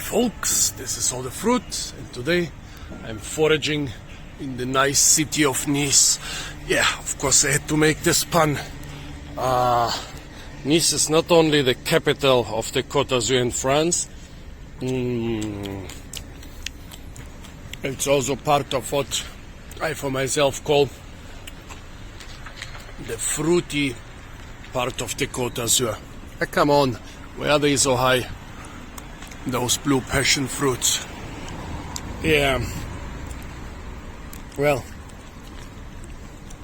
folks, this is all the fruit, and today I'm foraging in the nice city of Nice. Yeah, of course I had to make this pun. Nice is not only the capital of the Côte d'Azur in France, it's also part of what I for myself call the fruity part of the Côte d'Azur. Come on, why are they so high? Those blue passion fruits. Yeah. Well,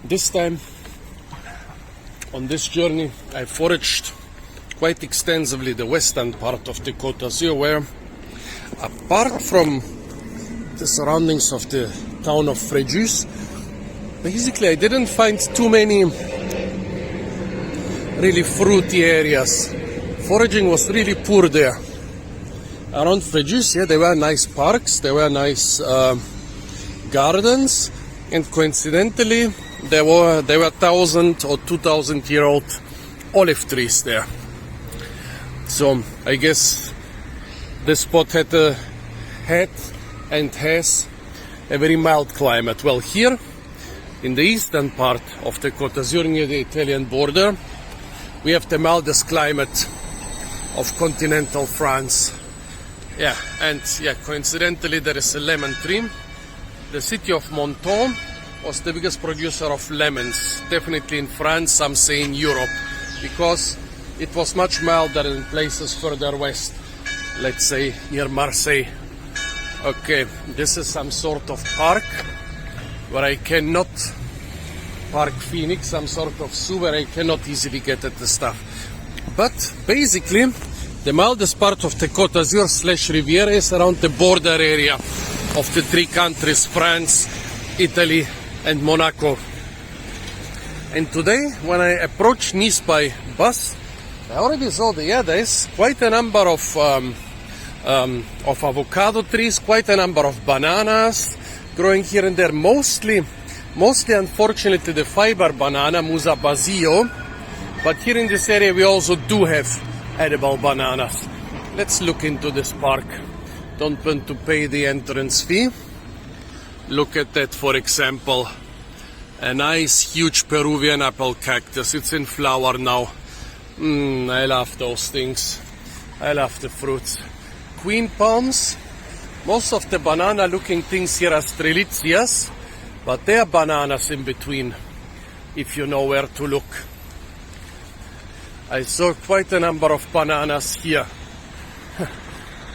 this time on this journey I foraged quite extensively the western part of the Côte d'Azur, where apart from the surroundings of the town of Fréjus, basically I didn't find too many really fruity areas. Foraging was really poor there. Around Fréjus, yeah, there were nice parks, there were nice gardens, and coincidentally there were 1,000 or 2,000-year-old olive trees there. So I guess this spot had and has a very mild climate. Well, here in the eastern part of the Côte d'Azur near the Italian border, we have the mildest climate of continental France. Yeah, and yeah, coincidentally there is a lemon tree. The city of Menton was the biggest producer of lemons, definitely in France, some say in Europe, because it was much milder in places further west, let's say near Marseille. Okay, this is some sort of park where I cannot park Phoenix, some sort of zoo where I cannot easily get at the stuff. But basically, the mildest part of the Côte d'Azur / Riviera is around the border area of the three countries, France, Italy and Monaco. And today, when I approached Nice by bus, I already saw there is quite a number of avocado trees, quite a number of bananas growing here and there, mostly unfortunately the fiber banana, Musa Basio, but here in this area we also do have edible bananas. Let's look into this park. Don't want to pay the entrance fee. Look at that, for example. A nice huge Peruvian apple cactus. It's in flower now. I love those things. I love the fruits. Queen palms. Most of the banana looking things here are strelitzias, but there are bananas in between, if you know where to look. I saw quite a number of bananas here.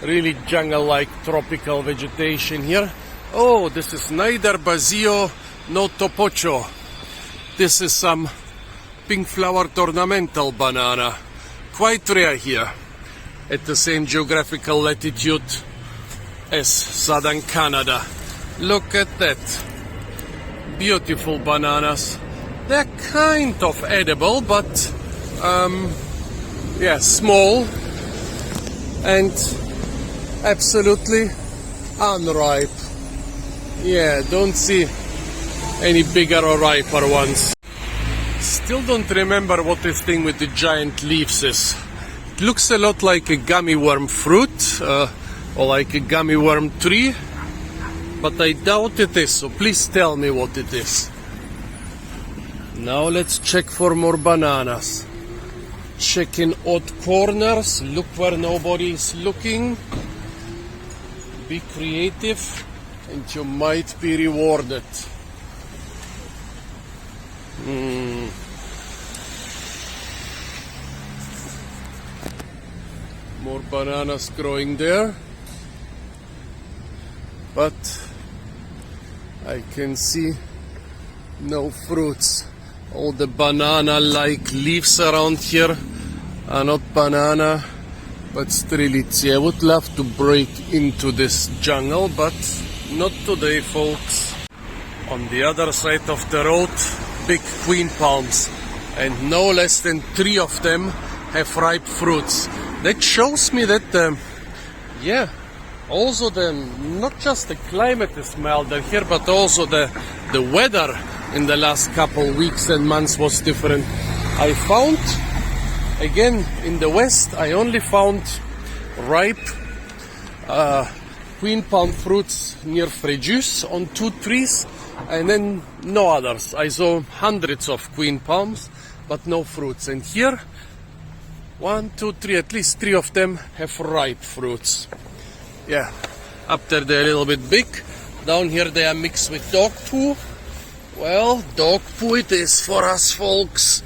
Really jungle-like tropical vegetation here. Oh, this is neither Basio nor Topocho. This is some pink-flowered ornamental banana. Quite rare here, at the same geographical latitude as southern Canada. Look at that. Beautiful bananas. They're kind of edible, but yeah, small and absolutely unripe. Yeah, don't see any bigger or riper ones. Still don't remember what this thing with the giant leaves is. It looks a lot like a gummy worm fruit or like a gummy worm tree, but I doubt it is, so please tell me what it is. Now let's check for more bananas. Check in odd corners, look where nobody is looking. Be creative and you might be rewarded. More bananas growing there, but I can see no fruits. All the banana-like leaves around here are not banana, but strelitzia. I would love to break into this jungle, but not today, folks. On the other side of the road, big queen palms, and no less than 3 of them have ripe fruits. That shows me that, yeah, also not just the climate is milder here, but also the weather in the last couple weeks and months was different. I found, again, in the west, I only found ripe queen palm fruits near Fréjus on 2 trees, and then no others. I saw hundreds of queen palms, but no fruits. And here, 1, 2, 3, at least 3 of them have ripe fruits. Yeah, up there they're a little bit big. Down here they are mixed with dog poo. Well, dog poo it is for us, folks.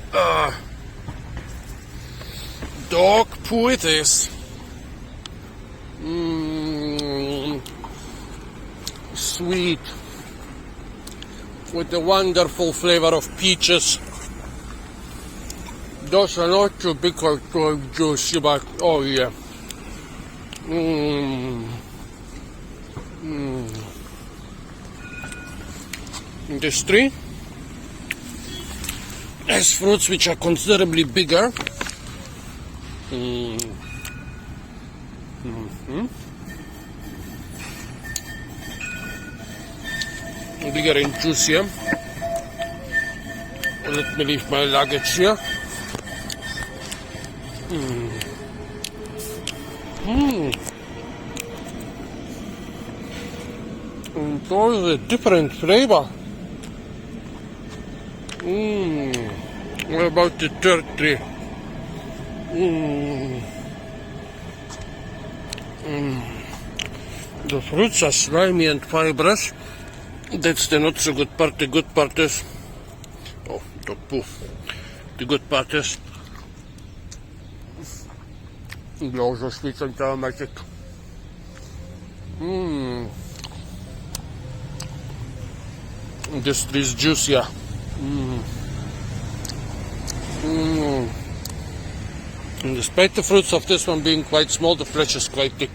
Dog poo it is. Sweet, with the wonderful flavor of peaches. Those are not too big or too juicy, but oh yeah. This tree has fruits which are considerably bigger. Bigger and juicier. Let me leave my luggage here. And those a different flavor. What about the third tree? The fruits are slimy and fibrous. That's the not so good part. The good part is, oh, dog poo. The good part is, they're also sweet and aromatic. This tree is juicier. And despite the fruits of this one being quite small, the flesh is quite thick.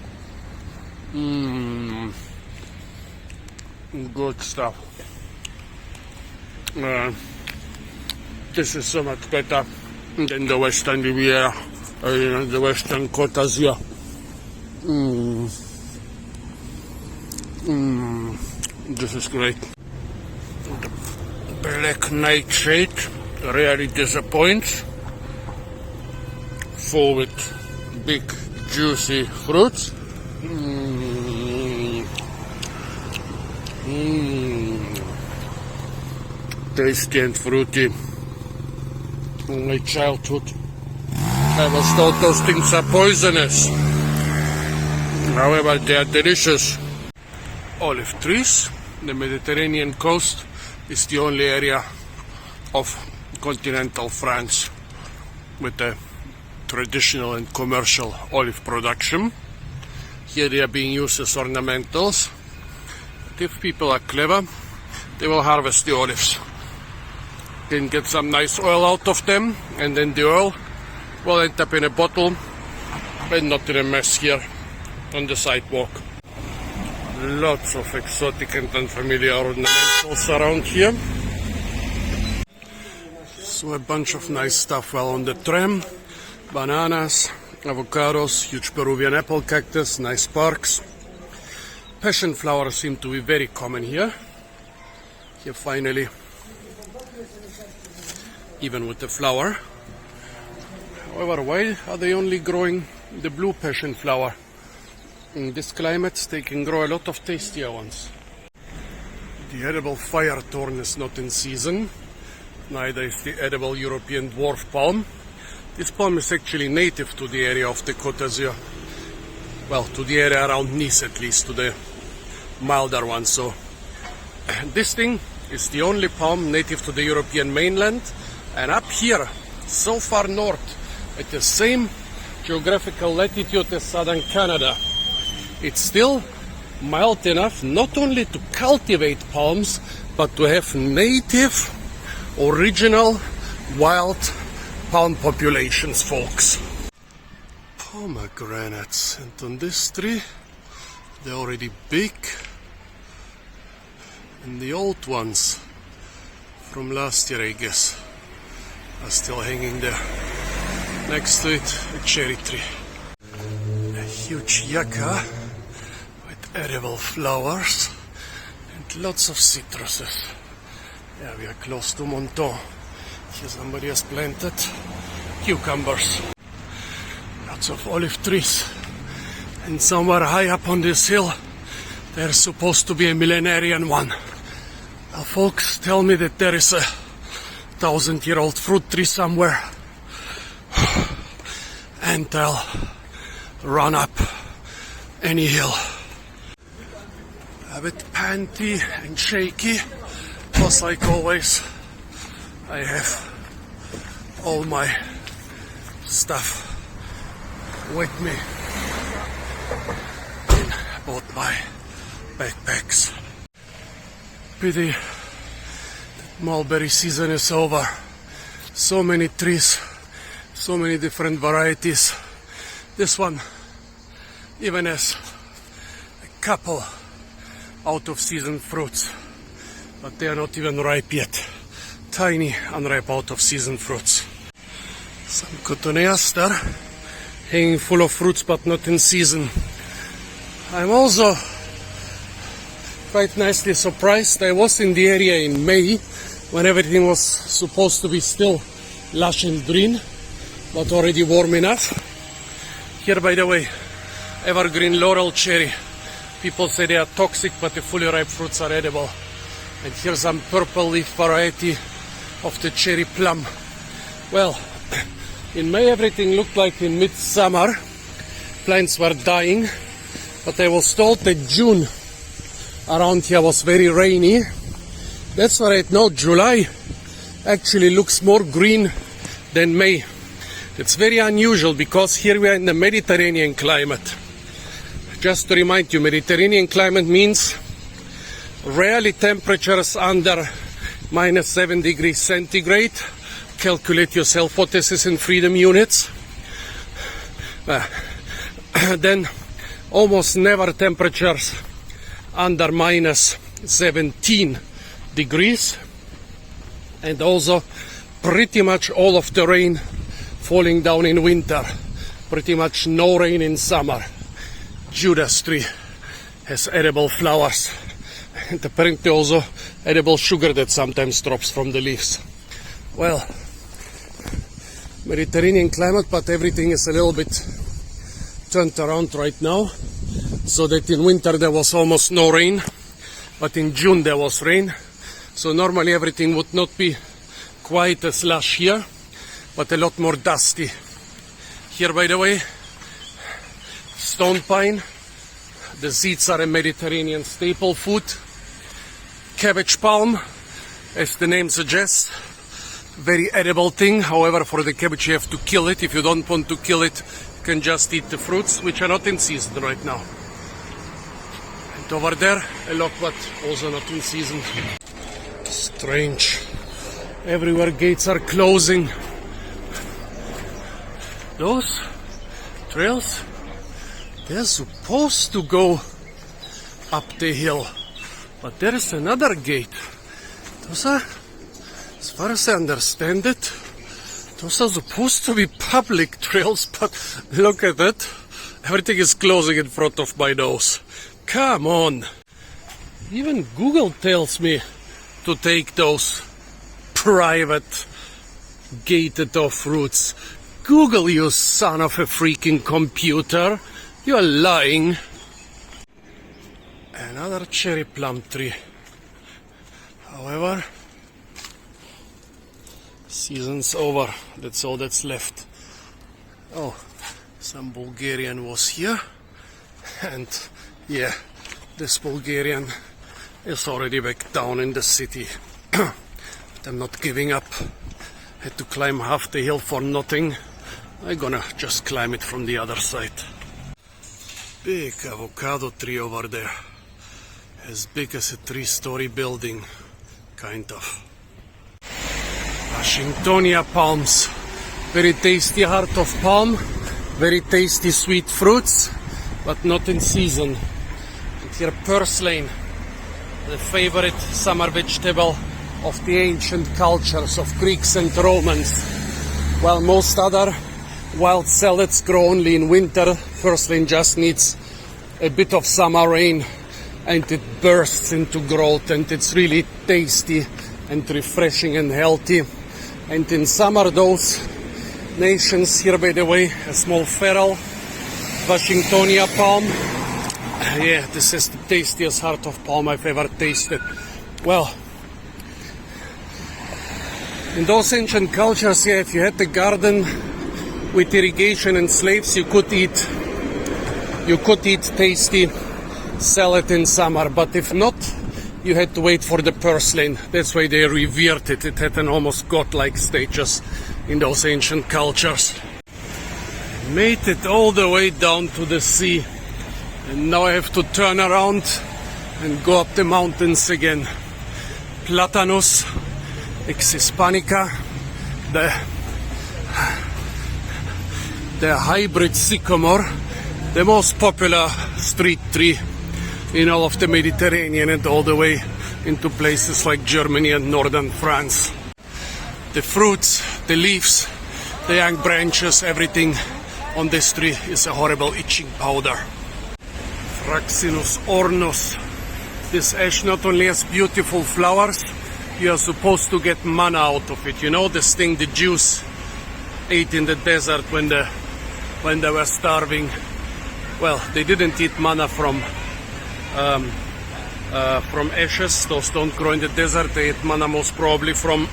Good stuff. This is so much better than the Western Riviera, the Western Côte d'Azur. This is great. The black nightshade rarely disappoints. Full with big juicy fruits. Tasty and fruity. In my childhood, I was told those things are poisonous. However, they are delicious. Olive trees. The Mediterranean coast is the only area of continental France with a traditional and commercial olive production. Here they are being used as ornamentals. But if people are clever, they will harvest the olives. Then get some nice oil out of them, and then the oil will end up in a bottle and not in a mess here on the sidewalk. Lots of exotic and unfamiliar ornamentals around here. So a bunch of nice stuff while on the tram. Bananas, avocados, huge Peruvian apple cactus, nice parks. Passion flowers seem to be very common here. Here finally, even with the flower. However, why are they only growing the blue passion flower? In this climate, they can grow a lot of tastier ones. The edible fire thorn is not in season. Neither is the edible European dwarf palm. This palm is actually native to the area of the Côte d'Azur. Well, to the area around Nice at least, to the milder one. So this thing is the only palm native to the European mainland. And up here, so far north, at the same geographical latitude as southern Canada, it's still mild enough not only to cultivate palms, but to have native, original, wild palm populations, folks. Pomegranates, and on this tree, they're already big, and the old ones from last year, I guess, are still hanging there. Next to it, a cherry tree. A huge yucca with edible flowers and lots of citruses. Yeah, we are close to Monton. Here somebody has planted cucumbers. Lots of olive trees. And somewhere high up on this hill, there's supposed to be a millenarian one. Well, folks tell me that there is a 1,000-year-old fruit tree somewhere. And I'll run up any hill. A bit panty and shaky, plus like always, I have all my stuff with me in both my backpacks. Pity that mulberry season is over. So many trees, so many different varieties. This one even has a couple out of season fruits, but they are not even ripe yet. Tiny, unripe out of season fruits. Some cotoneas there, hanging full of fruits but not in season. I'm also quite nicely surprised. I was in the area in May when everything was supposed to be still lush and green, but already warm enough. Here, by the way, evergreen laurel cherry. People say they are toxic, but the fully ripe fruits are edible. And here's some purple leaf variety of the cherry plum. Well, in May everything looked like in midsummer. Plants were dying, but I was told that June around here was very rainy. That's right now July actually looks more green than May. It's very unusual because here we are in the Mediterranean climate. Just to remind you, Mediterranean climate means rarely temperatures under -7 degrees centigrade. Calculate yourself what this is in freedom units. Then almost never temperatures under -17 degrees. And also pretty much all of the rain falling down in winter. Pretty much no rain in summer. Judas tree has edible flowers and apparently also edible sugar that sometimes drops from the leaves. Well, Mediterranean climate, but everything is a little bit turned around right now, so that in winter there was almost no rain, but in June there was rain. So normally everything would not be quite as lush here, but a lot more dusty. Here, by the way, stone pine. The seeds are a Mediterranean staple food. Cabbage palm, as the name suggests, very edible thing. However, for the cabbage you have to kill it. If you don't want to kill it, you can just eat the fruits, which are not in season right now. And over there, a loquat, also not in season. Strange. Everywhere gates are closing. Those trails, they're supposed to go up the hill, but there is another gate. Those are, as far as I understand it, those are supposed to be public trails, but look at it. Everything is closing in front of my nose. Come on. Even Google tells me to take those private gated off routes. Google, you son of a freaking computer. You're lying. Another cherry plum tree. However, season's over. That's all that's left. Oh, some Bulgarian was here. And yeah, this Bulgarian is already back down in the city. But I'm not giving up. Had to climb half the hill for nothing. I'm gonna just climb it from the other side. Big avocado tree over there. As big as a 3-story building, kind of. Washingtonia palms. Very tasty heart of palm. Very tasty sweet fruits, but not in season. And here purslane, the favorite summer vegetable of the ancient cultures of Greeks and Romans. While most other wild salads grow only in winter, purslane just needs a bit of summer rain and it bursts into growth, and it's really tasty and refreshing and healthy. And in summer, those nations, here by the way, a small feral Washingtonia palm. Yeah, this is the tastiest heart of palm I've ever tasted. Well, in those ancient cultures, yeah, if you had a garden with irrigation and slaves, you could eat tasty salad in summer. But if not, you had to wait for the purslane. That's why they revered it. It had an almost godlike status in those ancient cultures. Made it all the way down to the sea. And now I have to turn around and go up the mountains again. Platanus ex hispanica, the hybrid sycamore, the most popular street tree in all of the Mediterranean and all the way into places like Germany and northern France. The fruits, the leaves, the young branches, everything on this tree is a horrible itching powder. Fraxinus ornus. This ash not only has beautiful flowers, you are supposed to get manna out of it. You know, this thing the Jews ate in the desert when they were starving. Well, they didn't eat manna from ashes. Those don't grow in the desert. They ate manna most probably from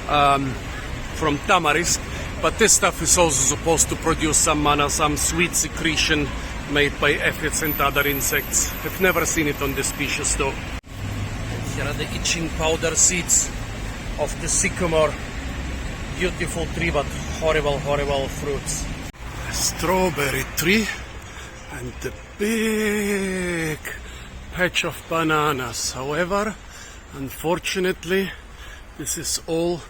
tamarisk. But this stuff is also supposed to produce some manna, some sweet secretion made by aphids and other insects. I've never seen it on this species though. Here are the itching powder seeds of the sycamore. Beautiful tree, but horrible, horrible fruits. A strawberry tree and the big patch of bananas. However, unfortunately, this is all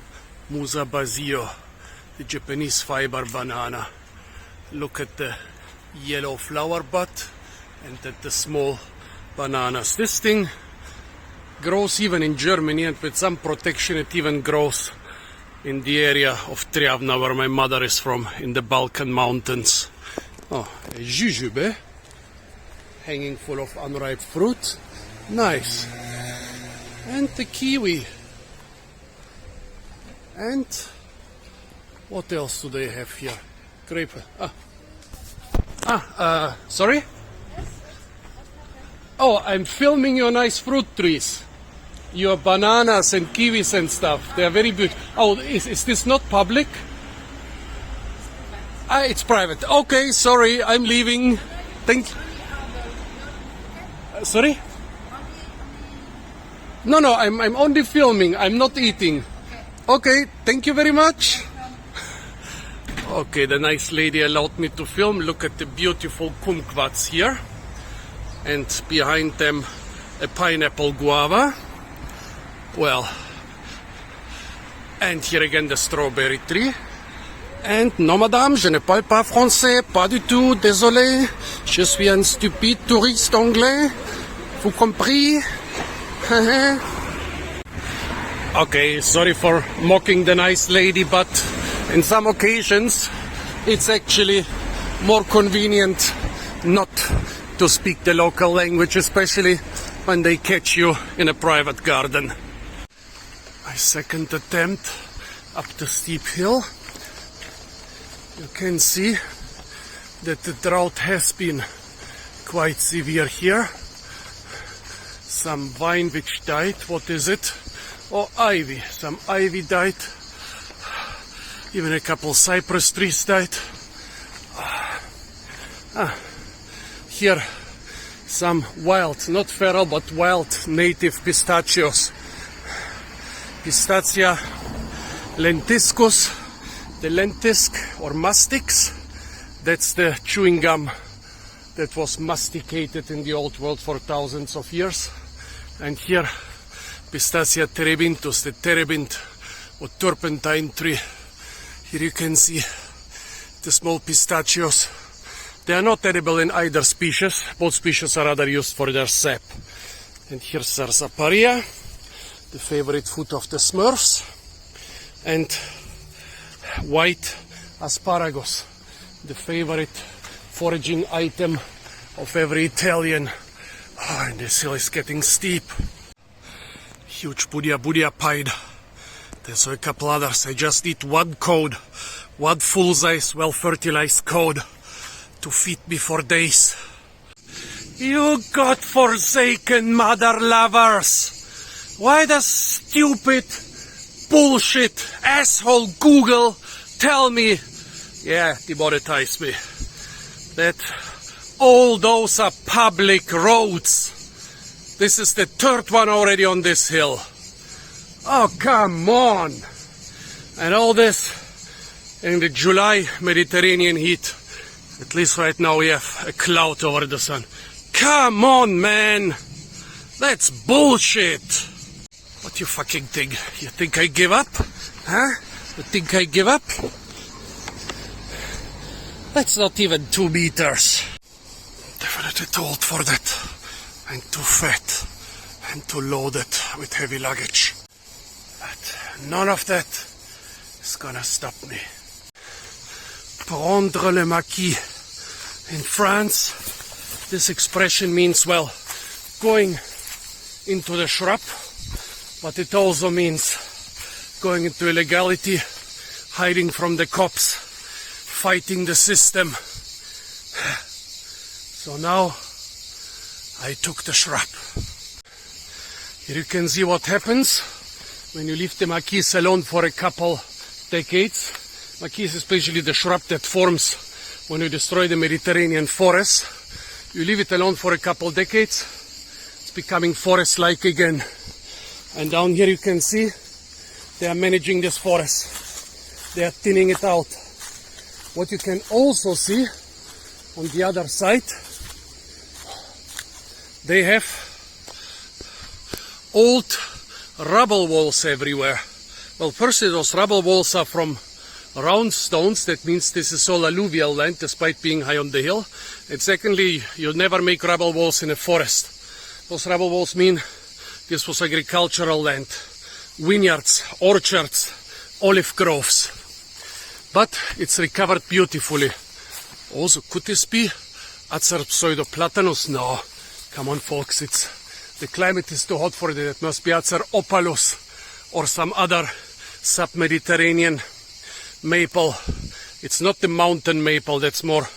musabasio, the Japanese fiber banana. Look at the yellow flower bud and at the small bananas. This thing grows even in Germany, and with some protection it even grows in the area of Triavna, where my mother is from, in the Balkan mountains. Oh, a jujube hanging full of unripe fruit. Nice. And the kiwi. And what else do they have here? Grape. Sorry? Oh, I'm filming your nice fruit trees. Your bananas and kiwis and stuff. They are very beautiful. Oh, is this not public? It's private. Okay, sorry, I'm leaving. Thank you. Sorry? No, I'm only filming. I'm not eating. Okay, thank you very much. Okay, the nice lady allowed me to film. Look at the beautiful kumquats here. And behind them, a pineapple guava. Well, and here again the strawberry tree. And non madame, je ne parle pas français, pas du tout, désolé. Je suis un stupide touriste anglais. Vous compris? Okay, sorry for mocking the nice lady, but in some occasions it's actually more convenient not to speak the local language, especially when they catch you in a private garden. My second attempt up the steep hill. You can see that the drought has been quite severe here. Some vine which died. What is it? Oh, ivy. Some ivy died. Even a couple cypress trees died. Here some wild, not feral, but wild native pistachios. Pistacia lentiscus, the lentisk or mastix. That's the chewing gum that was masticated in the old world for thousands of years. And here, Pistacia terebinthus, the terebinth or turpentine tree. Here you can see the small pistachios. They are not edible in either species. Both species are rather used for their sap. And here's sarsaparilla, the favorite food of the Smurfs. And white asparagus, the favorite foraging item of every Italian. Oh, and this hill is getting steep. Huge budia pine. There's a couple others. I just eat one code, one full-size, well-fertilized code to feed me for days. You godforsaken mother lovers! Why does stupid bullshit asshole Google tell me, demonetize me, that all those are public roads? This is the third one already on this hill. Oh, come on! And all this in the July Mediterranean heat. At least right now we have a cloud over the sun. Come on, man! That's bullshit! What you fucking think? You think I give up? Huh? You think I give up? That's not even 2 meters. Definitely too old for that. And too fat. And too loaded with heavy luggage. But none of that is gonna stop me. Prendre le maquis. In France, this expression means, well, going into the shrub, but it also means going into illegality, hiding from the cops, fighting the system. So now I took the shrub. Here you can see what happens when you leave the maquis alone for a couple decades. Maquis is basically the shrub that forms when you destroy the Mediterranean forest. You leave it alone for a couple decades, it's becoming forest-like again. And down here you can see they are managing this forest. They are thinning it out. What you can also see on the other side, they have old rubble walls everywhere. Well, firstly, those rubble walls are from round stones. That means this is all alluvial land despite being high on the hill. And secondly, you never make rubble walls in a forest. Those rubble walls mean this was agricultural land. Vineyards, orchards, olive groves. But it's recovered beautifully. Also, could this be Acer pseudoplatanus? No. Come on, folks, the climate is too hot for it. It must be Acer opalus or some other sub-Mediterranean maple. It's not the mountain maple, that's more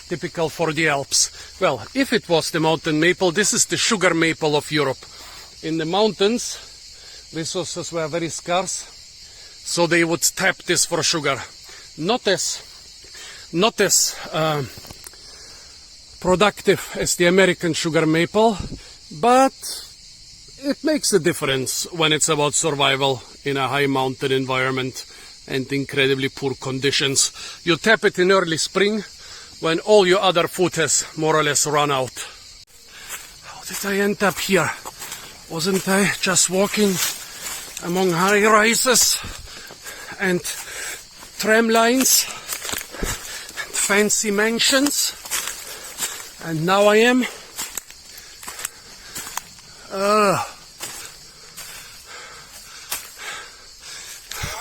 typical for the Alps. Well, if it was the mountain maple, this is the sugar maple of Europe. In the mountains, resources were very scarce, so they would tap this for sugar. Not as productive as the American sugar maple, but it makes a difference when it's about survival in a high mountain environment and incredibly poor conditions. You tap it in early spring when all your other food has more or less run out. How did I end up here? Wasn't I just walking among high rises and tram lines and fancy mansions? And now I am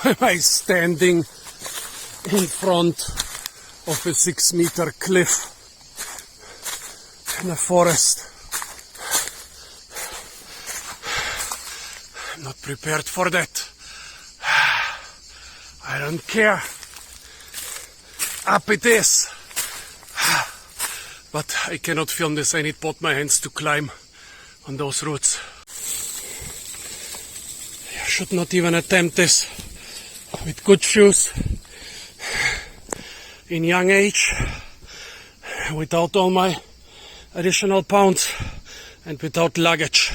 am I standing in front of a 6-meter cliff in a forest. I'm not prepared for that. I don't care. Up it is. But I cannot film this. I need both my hands to climb on those roots. I should not even attempt this with good shoes in young age, without all my additional pounds and without luggage.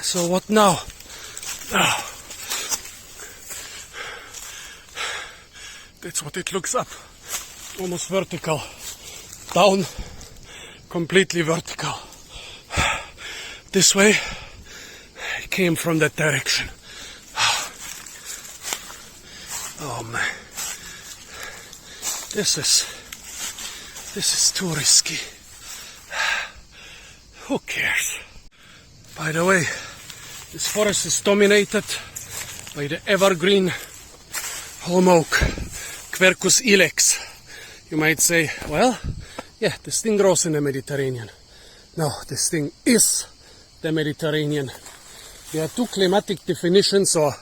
So what now? That's what it looks up. Almost vertical. Down, completely vertical. This way, I came from that direction. Oh man, this is too risky. Who cares? By the way, this forest is dominated by the evergreen holm oak, Quercus ilex. You might say, well, yeah, this thing grows in the Mediterranean. No, this thing is the Mediterranean. There are two climatic definitions, or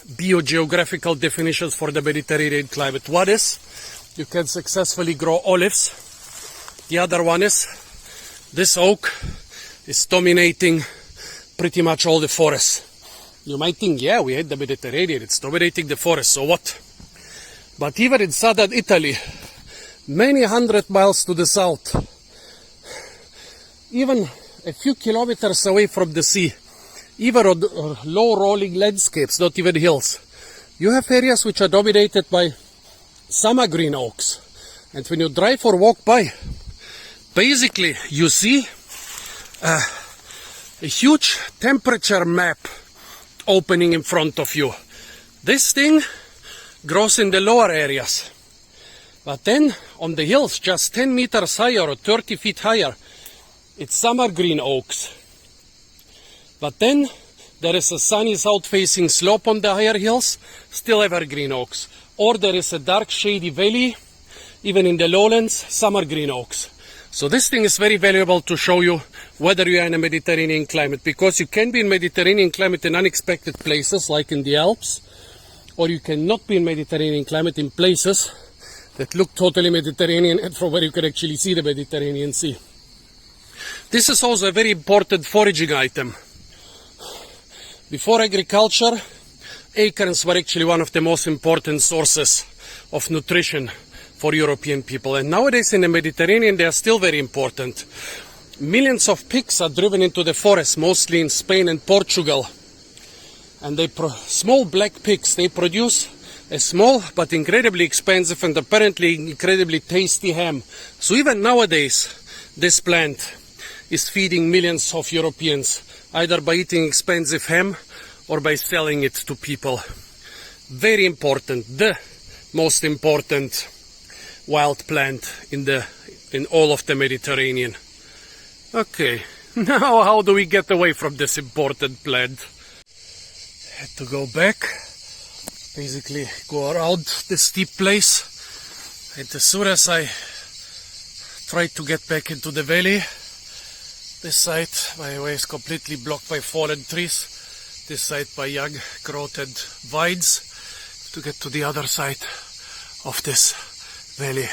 biogeographical definitions for the Mediterranean climate. One is you can successfully grow olives. The other one is this oak is dominating pretty much all the forests. You might think, yeah, we hate the Mediterranean, it's dominating the forest, so what? But even in southern Italy, many hundred miles to the south, even a few kilometers away from the sea, even on low rolling landscapes, not even hills, you have areas which are dominated by summer green oaks. And when you drive or walk by, basically you see a huge temperature map opening in front of you. This thing grows in the lower areas. But then on the hills, just 10 meters higher or 30 feet higher, it's summer green oaks. But then there is a sunny south-facing slope on the higher hills, still evergreen oaks. Or there is a dark shady valley, even in the lowlands, summer green oaks. So this thing is very valuable to show you whether you are in a Mediterranean climate, because you can be in Mediterranean climate in unexpected places like in the Alps, or you cannot be in Mediterranean climate in places that look totally Mediterranean and from where you can actually see the Mediterranean Sea. This is also a very important foraging item. Before agriculture, acorns were actually one of the most important sources of nutrition for European people. And nowadays in the Mediterranean they are still very important. Millions of pigs are driven into the forest, mostly in Spain and Portugal. And small black pigs, they produce a small but incredibly expensive and apparently incredibly tasty ham. So even nowadays this plant is feeding millions of Europeans, either by eating expensive ham or by selling it to people. Very important, the most important wild plant in all of the Mediterranean. Okay, now how do we get away from this important plant? Had to go back, basically go around the steep place, and as soon as I tried to get back into the valley, this side, my way is completely blocked by fallen trees, this side by young growth and vines. To get to the other side of this valley,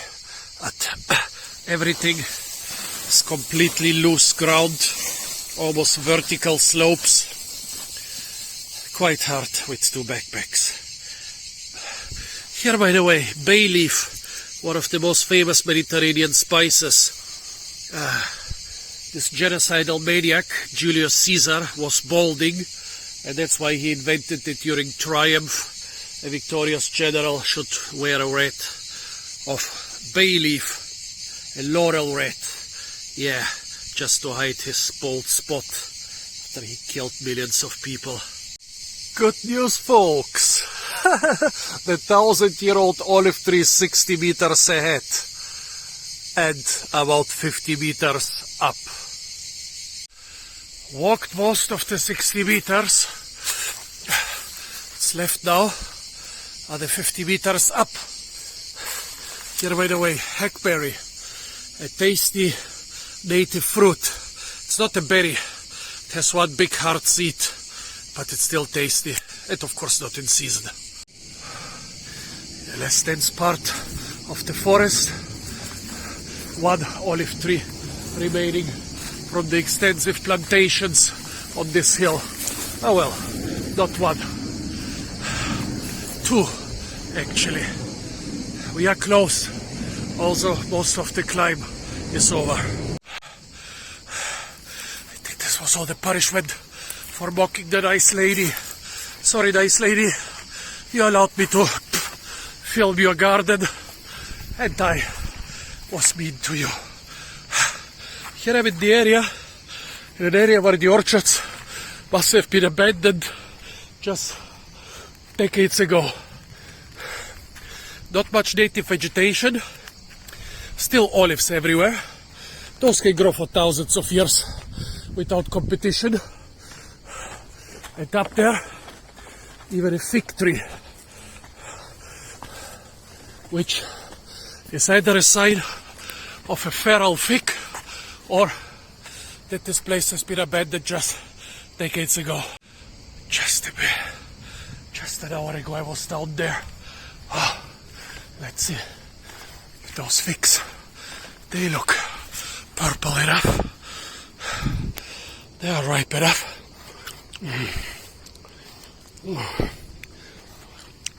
everything is completely loose ground, almost vertical slopes, quite hard with two backpacks. Here, by the way, bay leaf, one of the most famous Mediterranean spices. This genocidal maniac, Julius Caesar, was balding, and that's why he invented it during triumph. A victorious general should wear a wreath of bay leaf, a laurel wreath, yeah, just to hide his bald spot after he killed millions of people. Good news, folks! The 1,000-year-old olive tree is 60 meters ahead and about 50 meters up. Walked most of the 60 meters. What's left now are the 50 meters up. Here, by the way, hackberry, a tasty native fruit. It's not a berry, it has one big hard seed, but it's still tasty, and of course not in season. The less dense part of the forest, one olive tree remaining from the extensive plantations on this hill. Oh well, not one, two actually. We are close, also most of the climb is over. I think this was all the punishment for mocking the nice lady. Sorry, nice lady, you allowed me to film your garden and I was mean to you. Here I'm in the area, in an area where the orchards must have been abandoned just decades ago. Not much native vegetation, still olives everywhere. Those can grow for thousands of years without competition. And up there, even a fig tree, which is either a sign of a feral fig or that this place has been abandoned just decades ago. Just Just an hour ago I was down there. Let's see if those figs, they look purple enough. They are ripe enough.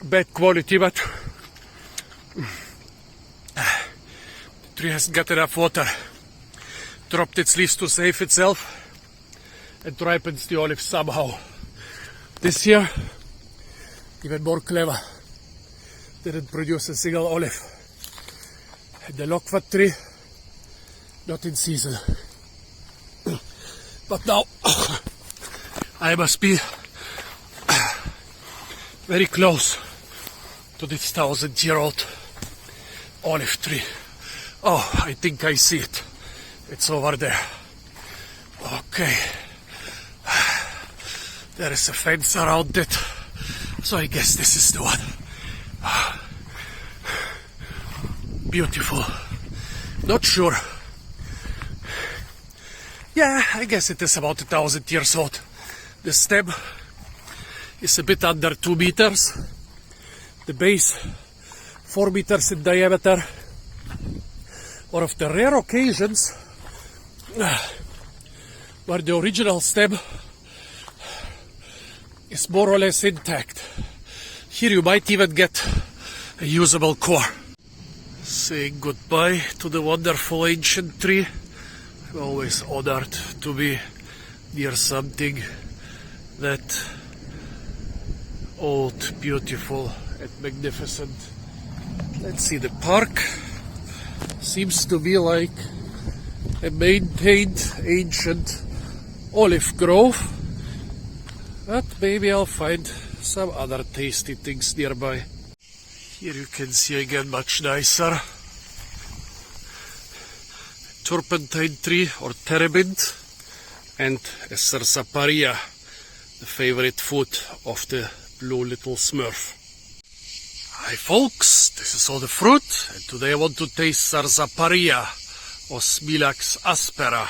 Bad quality, but the tree hasn't got enough water. Dropped its leaves to save itself and ripens the olive somehow. This year, even more clever, didn't produce a single olive. And the loquat tree, not in season. But now, I must be very close to this 1,000-year-old olive tree. Oh, I think I see it. It's over there. Okay. There is a fence around it. So I guess this is the one. Beautiful. Not sure. Yeah, I guess it is about 1,000 years old. The stem is a bit under 2 meters. The base 4 meters in diameter. One of the rare occasions where the original stem is more or less intact. Here you might even get a usable core. Saying goodbye to the wonderful ancient tree. I'm always honored to be near something that old, beautiful and magnificent. Let's see, the park seems to be like a maintained ancient olive grove, but maybe I'll find some other tasty things nearby. Here you can see again much nicer turpentine tree or terebinth and a sarsaparilla, the favorite food of the blue little smurf. Hi folks, this is all the fruit, and today I want to taste sarsaparilla or Smilax aspera.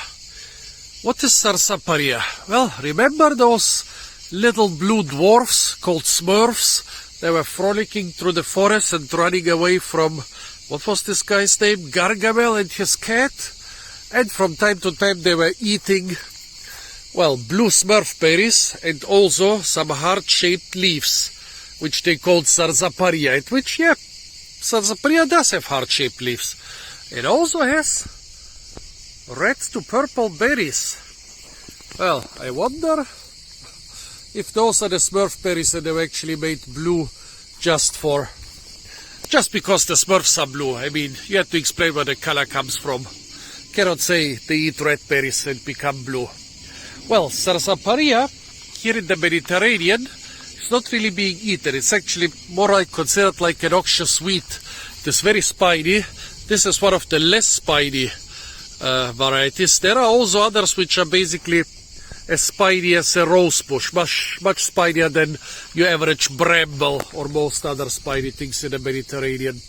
What is sarsaparilla? Well, remember those little blue dwarfs called smurfs? They were frolicking through the forest and running away from, what was this guy's name? Gargamel and his cat? And from time to time they were eating, well, blue smurf berries and also some heart-shaped leaves, which they called sarsaparilla, and which, yeah, sarsaparilla does have heart-shaped leaves. It also has red to purple berries. Well, I wonder if those are the smurf berries and they were actually made blue just because the smurfs are blue. I mean, you have to explain where the color comes from. Cannot say they eat red berries and become blue. Well, sarsaparilla here in the Mediterranean is not really being eaten. It's actually more like considered like a noxious weed. It is very spiny. This is one of the less spiny varieties. There are also others which are basically as spiny as a rose bush, much spinier than your average bramble or most other spiny things in the Mediterranean.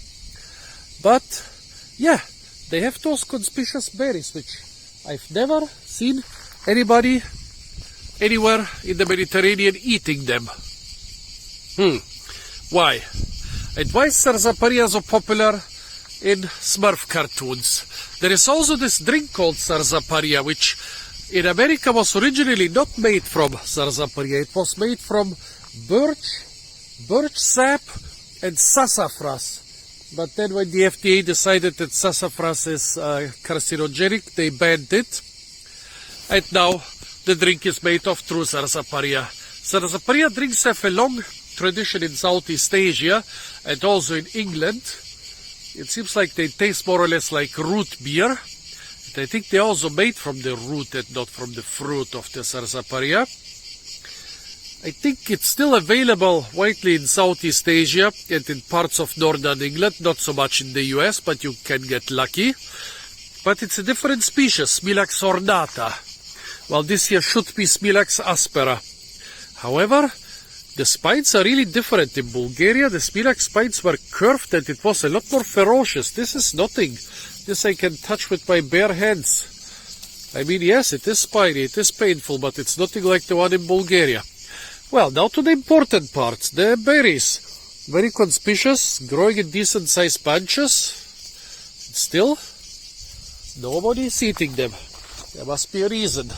But yeah, they have those conspicuous berries which I've never seen anybody anywhere in the Mediterranean eating them. Why? And why is sarsaparilla so popular in Smurf cartoons? There is also this drink called sarsaparilla, which in America was originally not made from sarsaparilla. It was made from birch sap and sassafras. But then when the FDA decided that sassafras is carcinogenic, they banned it. And now the drink is made of true sarsaparilla. Sarsaparilla drinks have a long tradition in Southeast Asia and also in England. It seems like they taste more or less like root beer. And I think they're also made from the root and not from the fruit of the sarsaparilla. I think it's still available widely in Southeast Asia and in parts of northern England, not so much in the US, but you can get lucky. But it's a different species, Smilax ornata. Well, this here should be Smilax aspera. However, the spines are really different. In Bulgaria, the Smilax spines were curved and it was a lot more ferocious. This is nothing. This I can touch with my bare hands. I mean, yes, it is spiny, it is painful, but it's nothing like the one in Bulgaria. Well, now to the important part, the berries. Very conspicuous, growing in decent sized bunches. Still, nobody is eating them. There must be a reason.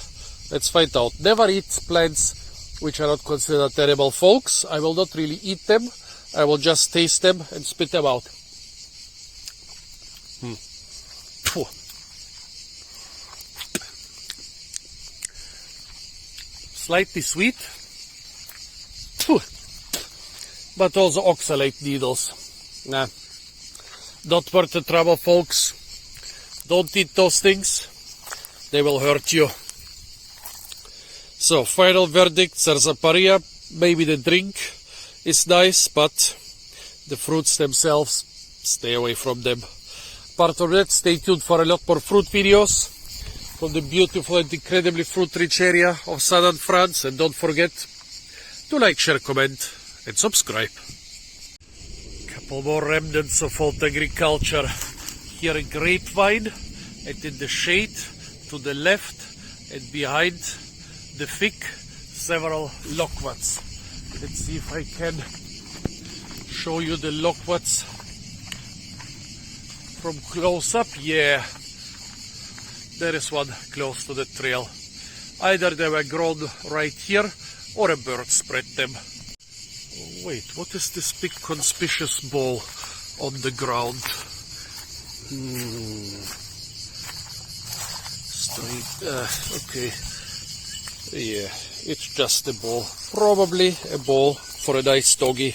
Let's find out. Never eat plants which are not considered edible, folks. I will not really eat them. I will just taste them and spit them out. Slightly sweet, but also oxalate needles. Nah, not worth the trouble, folks. Don't eat those things. They will hurt you. So, final verdict, Sarsaparilla. Maybe the drink is nice, but the fruits themselves, stay away from them. Apart from that, stay tuned for a lot more fruit videos from the beautiful and incredibly fruit-rich area of southern France. And don't forget to like, share, comment, and subscribe. Couple more remnants of old agriculture. Here a grapevine, and in the shade to the left and behind the fig, several loquats. Let's see if I can show you the loquats from close up. Yeah, there is one close to the trail. Either they were grown right here or a bird spread them. Oh, wait, what is this big conspicuous ball on the ground? Straight, okay. Yeah, it's just a ball. Probably a ball for a nice doggy.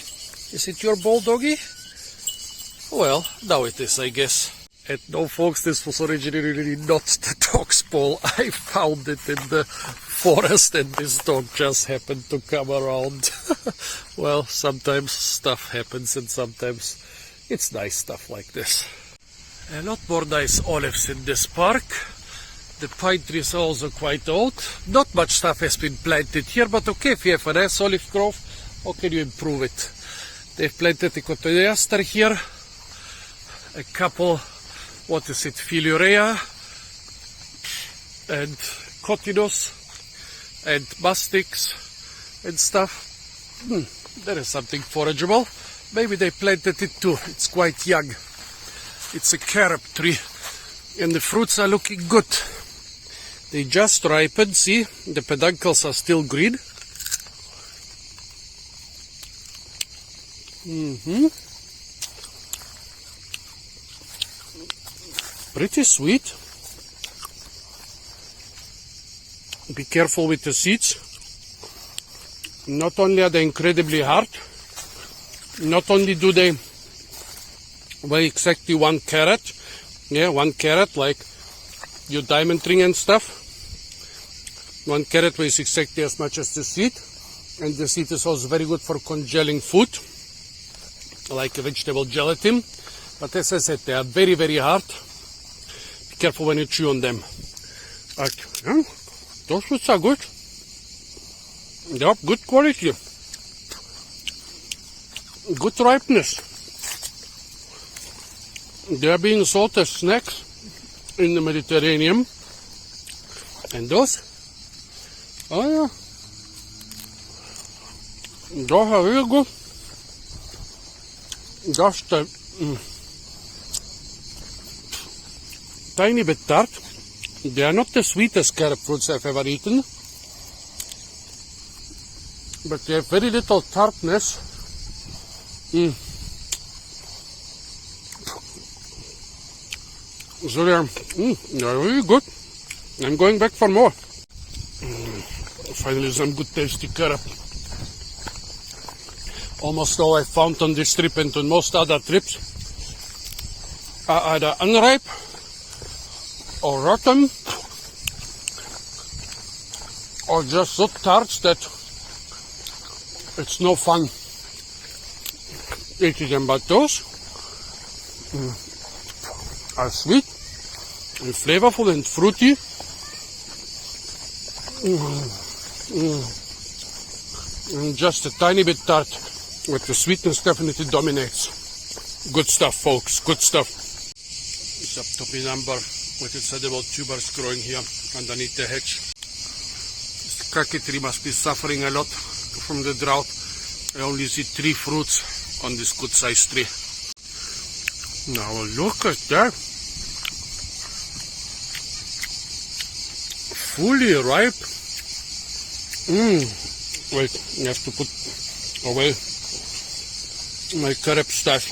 Is it your ball, doggy? Well, now it is, I guess. And no, folks, this was originally not the dog's ball. I found it in the forest and this dog just happened to come around. Well, sometimes stuff happens and sometimes it's nice stuff like this. A lot more nice olives in this park. The pine trees are also quite old. Not much stuff has been planted here, but okay, if you have a nice olive grove, how can you improve it? They've planted a cotoneaster here, a couple, what is it, Phileurea, and cotinus, and mastics, and stuff. There is something forageable. Maybe they planted it too. It's quite young. It's a carob tree, and the fruits are looking good. They just ripened, see, the peduncles are still green. Pretty sweet. Be careful with the seeds. Not only are they incredibly hard, not only do they weigh exactly 1 carat, yeah, 1 carat like your diamond ring and stuff. 1 carat weighs exactly as much as the seed, and the seed is also very good for congealing food, like a vegetable gelatin. But as I said, they are very, very hard. Be careful when you chew on them. But yeah, those fruits are good. They are good quality. Good ripeness. They are being sold as snacks in the Mediterranean. And those? Oh yeah. Those are really good. Just a tiny bit tart. They are not the sweetest carob fruits I've ever eaten, but they have very little tartness. So they're really good. I'm going back for more. Finally some good tasty carob. Almost all I found on this trip and on most other trips are either unripe or rotten or just so tart that it's no fun eating them. But those are sweet and flavorful and fruity. And just a tiny bit tart, but the sweetness definitely dominates. Good stuff, folks, good stuff. It's up to be number with its edible tubers growing here underneath the hedge. This kaki tree must be suffering a lot. from the drought. I only see 3 fruits on this good sized tree. Now look at that. Fully ripe. Wait, I have to put away my carob stash.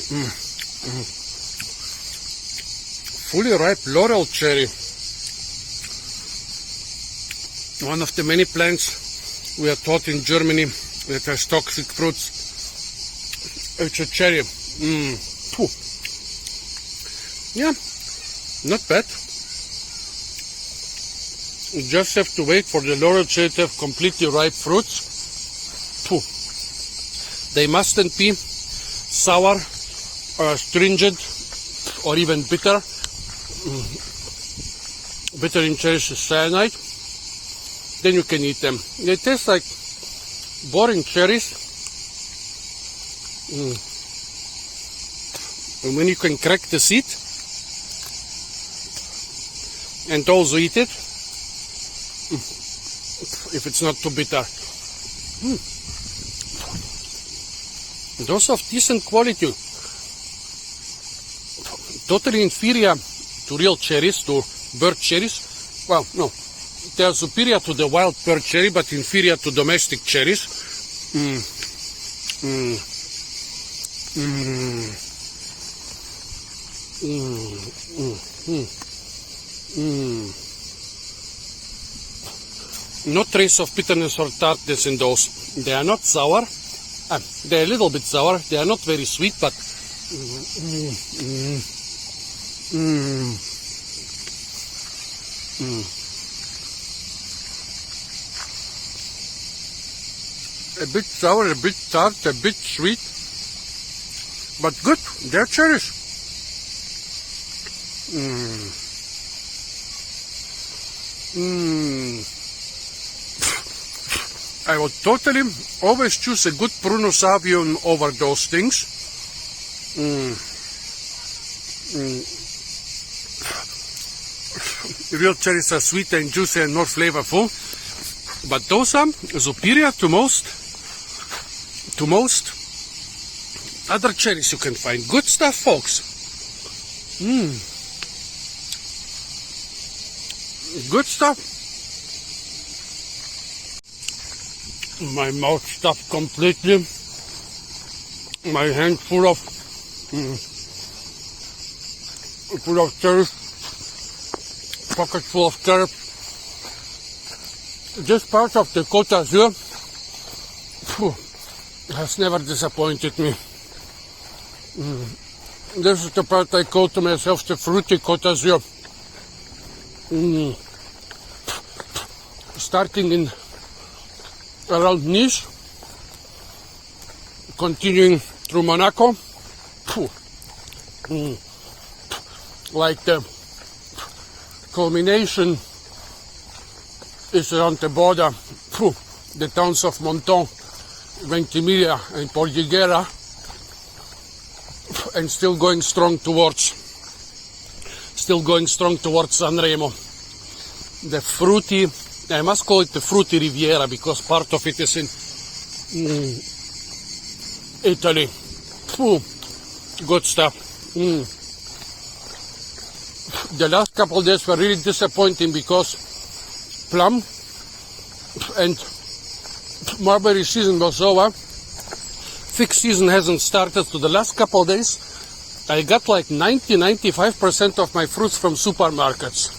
Fully ripe laurel cherry. One of the many plants we are taught in Germany that has toxic fruits. It's a cherry. Yeah, not bad. You just have to wait for the laurel cherry to have completely ripe fruits. They mustn't be sour or astringent or even bitter. Bitter in cherries is cyanide. Then you can eat them. They taste like boring cherries. And when you can crack the seed and also eat it, if it's not too bitter. Those of decent quality. Totally inferior to real cherries, to bird cherries. Well, no. They are superior to the wild bird cherry, but inferior to domestic cherries. No trace of bitterness or tartness in those. They are not sour. They are a little bit sour. They are not very sweet, but a bit sour, a bit tart, a bit sweet, but good. They're cherries. I would totally always choose a good Bruno Savion over those things. Real cherries are sweeter and juicy and more flavorful, but those are superior to most other cherries you can find. Good stuff, folks. Good stuff. My mouth stuffed completely. My hand full of cherries. Pocket full of carrots. This part of the Côte d'Azur has never disappointed me. This is the part I call to myself the fruity Côte d'Azur. Starting in around Nice, continuing through Monaco, like the culmination is around the border, the towns of Menton, Ventimiglia and Bordighera, and still going strong towards Sanremo. The fruity, I must call it the fruity Riviera because part of it is in Italy. Good stuff. The last couple of days were really disappointing because plum and mulberry season was over. Fig season hasn't started, so the last couple of days I got like 90-95% of my fruits from supermarkets.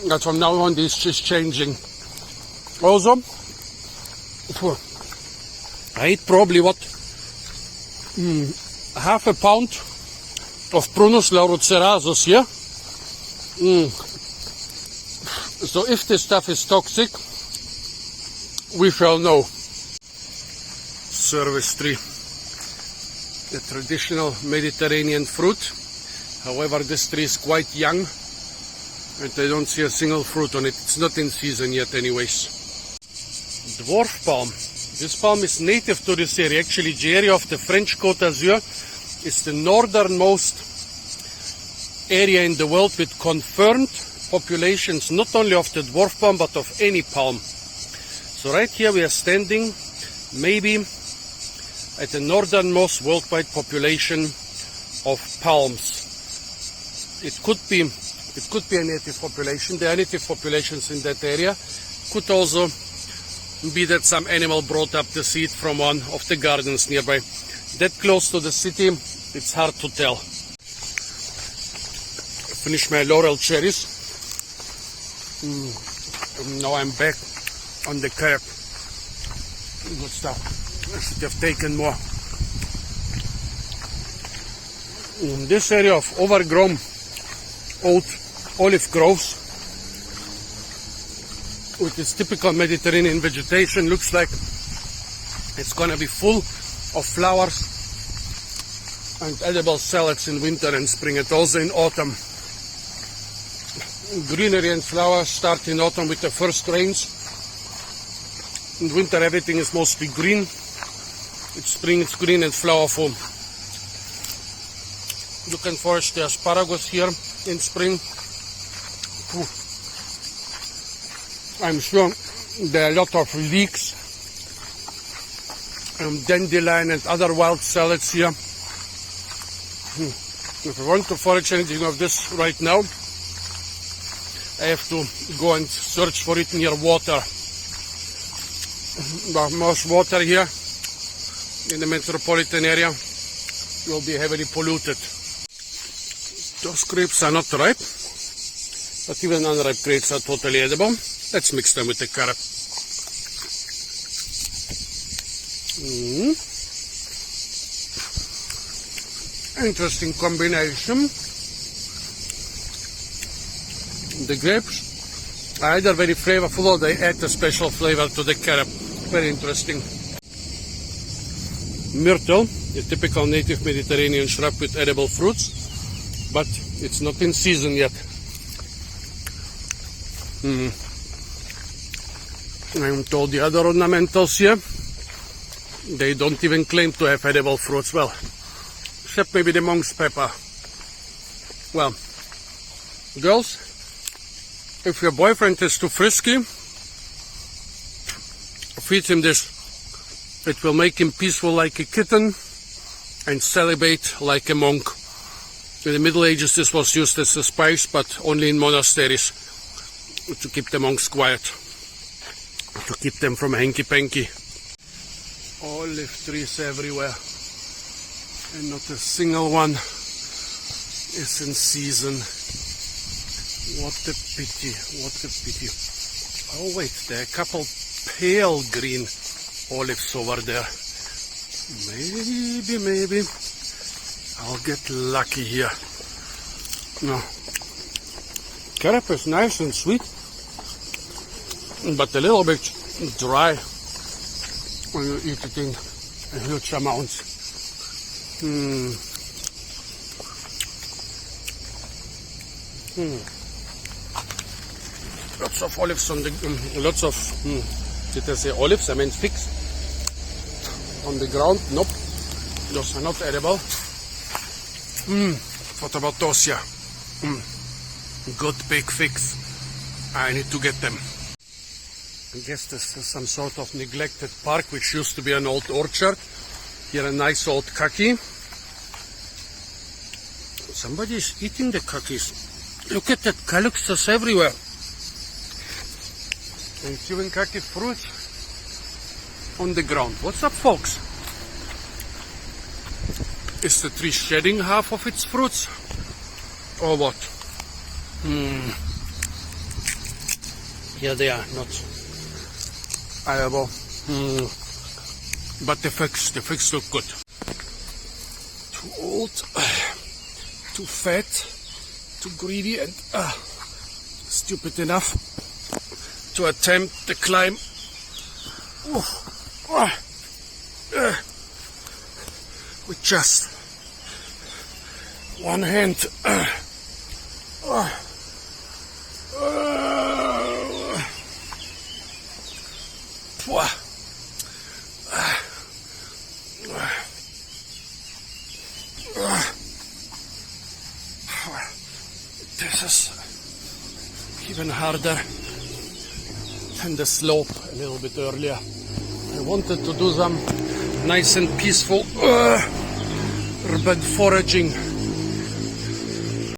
That's from now on, this is changing. Also, I eat probably half a pound of Prunus laurocerazos here. So if this stuff is toxic, we shall know. Service tree, the traditional Mediterranean fruit. However, this tree is quite young and I don't see a single fruit on it. It's not in season yet anyways. Dwarf palm. This palm is native to this area. Actually, the area of the French Côte d'Azur is the northernmost area in the world with confirmed populations not only of the dwarf palm but of any palm. So right here we are standing maybe at the northernmost worldwide population of palms. It could be a native population. There are native populations in that area. Could also be that some animal brought up the seed from one of the gardens nearby. That close to the city, it's hard to tell. Finish my laurel cherries. Now I'm back on the carrot. Good stuff. I should have taken more. In this area of overgrown old olive groves, with this typical Mediterranean vegetation, looks like it's gonna be full of flowers and edible salads in winter and spring, and also in autumn. Greenery and flowers start in autumn with the first rains. In winter everything is mostly green. In spring it's green and flowerful. You can forage the asparagus here in spring. I'm sure there are a lot of leeks, dandelion and other wild salads here. If I want to forage anything of this right now, I have to go and search for it near water. But most water here in the metropolitan area will be heavily polluted. Those grapes are not ripe, but even unripe grapes are totally edible. Let's mix them with the carrot. Interesting combination. The grapes are either very flavorful or they add a special flavor to the carrot. Very interesting. Myrtle, a typical native Mediterranean shrub with edible fruits, but it's not in season yet. I'm told the other ornamentals here, they don't even claim to have edible fruits. Well, except maybe the monk's pepper. Well, girls, if your boyfriend is too frisky, feed him this. It will make him peaceful like a kitten and celibate like a monk. In the Middle Ages this was used as a spice, but only in monasteries, to keep the monks quiet, to keep them from hanky-panky. Olive trees everywhere, and not a single one is in season. What a pity, what a pity. Oh wait, there are a couple pale green olives over there. Maybe I'll get lucky here. No. Carrot is nice and sweet, but a little bit dry when you eat it in huge amounts. Lots of olives on the, lots of, did I say olives? I meant figs. On the ground, nope. Those are not edible. What about those here? Good big figs. I need to get them. I guess this is some sort of neglected park, which used to be an old orchard. Here a nice old kaki. Somebody is eating the kakis. Look at that calyxus everywhere. And chewing kaki fruit on the ground. What's up, folks? Is the tree shedding half of its fruits? Or what? Here they are, not edible. But the figs look good. Too old, too fat, too greedy, and stupid enough to attempt the climb. With just one hand. even harder than the slope a little bit earlier. I wanted to do some nice and peaceful urban foraging